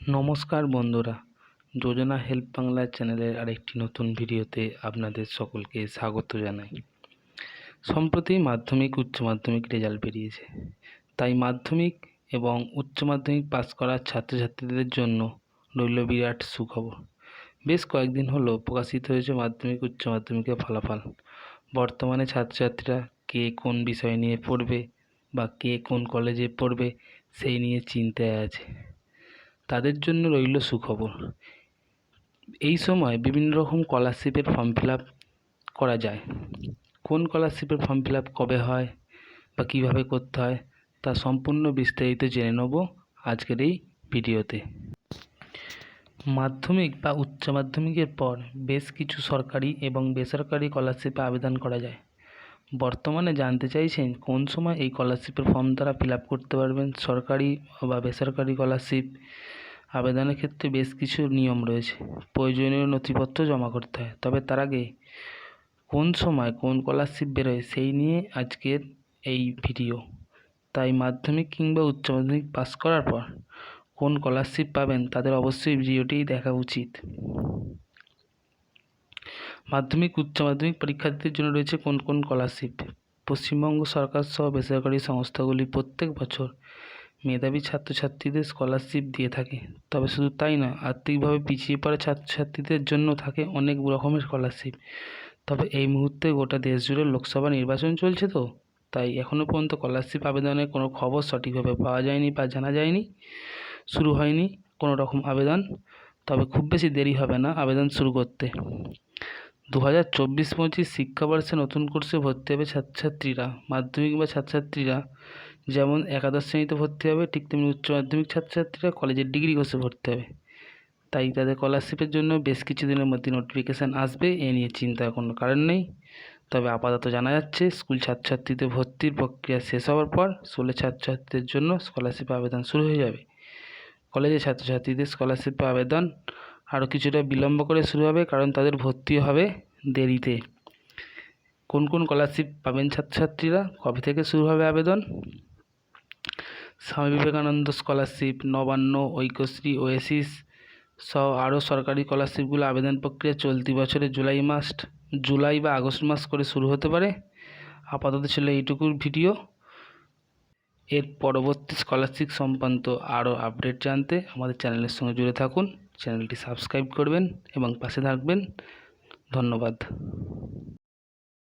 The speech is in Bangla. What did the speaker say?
নমস্কার বন্ধুরা, যোজনা হেল্প বাংলা চ্যানেলের আরেকটি নতুন ভিডিওতে আপনাদের সকলকে স্বাগত জানাই। সম্প্রতি মাধ্যমিক উচ্চ মাধ্যমিক রেজাল্ট বেরিয়েছে, তাই মাধ্যমিক এবং উচ্চ মাধ্যমিক পাস করা ছাত্রছাত্রীদের জন্য রইল বিরাট সুখবর। বেশ কয়েকদিন হলো প্রকাশিত হয়েছে মাধ্যমিক উচ্চ মাধ্যমিকের ফলাফল। বর্তমানে ছাত্রছাত্রীরা কে কোন বিষয় নিয়ে পড়বে বা কে কোন কলেজে পড়বে সেই নিয়ে চিন্তায় আছে। তাদের জন্য রইল সুখবর। এই সময় বিভিন্ন রকম স্কলারশিপের ফর্ম ফিল আপ করা যায়। কোন স্কলারশিপের ফর্ম ফিল আপ কবে হয় বা কীভাবে করতে হয় তা সম্পূর্ণ বিস্তারিত জেনে নেব আজকের এই ভিডিওতে। মাধ্যমিক বা উচ্চ মাধ্যমিকের পর বেশ কিছু সরকারি এবং বেসরকারি স্কলারশিপে আবেদন করা যায়। বর্তমানে জানতে চাইছেন কোন সময় এই স্কলারশিপের ফর্ম তারা ফিল আপ করতে পারবেন। সরকারি বা বেসরকারি স্কলারশিপ আবেদনের ক্ষেত্রে বেশ কিছু নিয়ম রয়েছে, প্রয়োজনীয় নথিপত্র জমা করতে হয়। তবে তার আগে কোন সময় কোন স্কলারশিপ বেরোয় সেই নিয়ে আজকের এই ভিডিও। তাই মাধ্যমিক কিংবা উচ্চ মাধ্যমিক পাস করার পর কোন স্কলারশিপ পাবেন তাদের অবশ্যই ভিডিওটি দেখা উচিত। মাধ্যমিক উচ্চ মাধ্যমিক পরীক্ষার্থীদের জন্য রয়েছে কোন কোন স্কলারশিপ। পশ্চিমবঙ্গ সরকার সহ বেসরকারি সংস্থাগুলি প্রত্যেক বছর মেধাবী ছাত্রছাত্রীদের স্কলারশিপ দিয়ে থাকে। তবে শুধু তাই না, আর্থিকভাবে পিছিয়ে পড়া ছাত্রছাত্রীদের জন্য থাকে অনেক রকমের স্কলারশিপ। তবে এই মুহূর্তে গোটা দেশ জুড়ে লোকসভা নির্বাচন চলছে, তো তাই এখনও পর্যন্ত স্কলারশিপ আবেদনের কোনো খবর সঠিকভাবে পাওয়া যায়নি বা জানা যায়নি। শুরু হয়নি কোনো রকম আবেদন, তবে খুব বেশি দেরি হবে না আবেদন শুরু করতে। 2024-25 শিক্ষাবর্ষে নতুন কোর্সে ভর্তি হবে ছাত্রছাত্রীরা। মাধ্যমিক বা ছাত্রছাত্রীরা যেমন একাদশ শ্রেণীতে ভর্তি হবে, ঠিক তেমনি উচ্চ মাধ্যমিক ছাত্রছাত্রীরা কলেজের ডিগ্রি কোর্সে ভর্তি হবে। তাই তাদের স্কলারশিপের জন্য বেশ কিছুদিনের মধ্যে নোটিফিকেশান আসবে, এ নিয়ে চিন্তার কোনো কারণ নেই। তবে আপাতত জানা যাচ্ছে স্কুল ছাত্রছাত্রীদের ভর্তির প্রক্রিয়া শেষ হওয়ার পর স্কুলের ছাত্রছাত্রীদের জন্য স্কলারশিপ আবেদন শুরু হয়ে যাবে। কলেজের ছাত্রছাত্রীদের স্কলারশিপে আবেদন আরও কিছুটা বিলম্ব করে শুরু হবে, কারণ তাদের ভর্তি হবে দেরিতে। কোন কোন স্কলারশিপ পাবেন ছাত্রছাত্রীরা, কবে থেকে শুরু হবে আবেদন? স্বামী বিবেকানন্দ স্কলারশিপ, নবান্ন, ঐক্যশ্রী, ওয়েসিস সহ আরও সরকারি স্কলারশিপগুলো আবেদন প্রক্রিয়া চলতি বছরে জুলাই বা আগস্ট মাস করে শুরু হতে পারে। আপাতত ছিল এইটুকুর ভিডিও। এর পরবর্তী স্কলারশিপ সংক্রান্ত আরও আপডেট জানতে আমাদের চ্যানেলের সঙ্গে জুড়ে থাকুন। চ্যানেলটি সাবস্ক্রাইব করবেন এবং পাশে থাকবেন। ধন্যবাদ।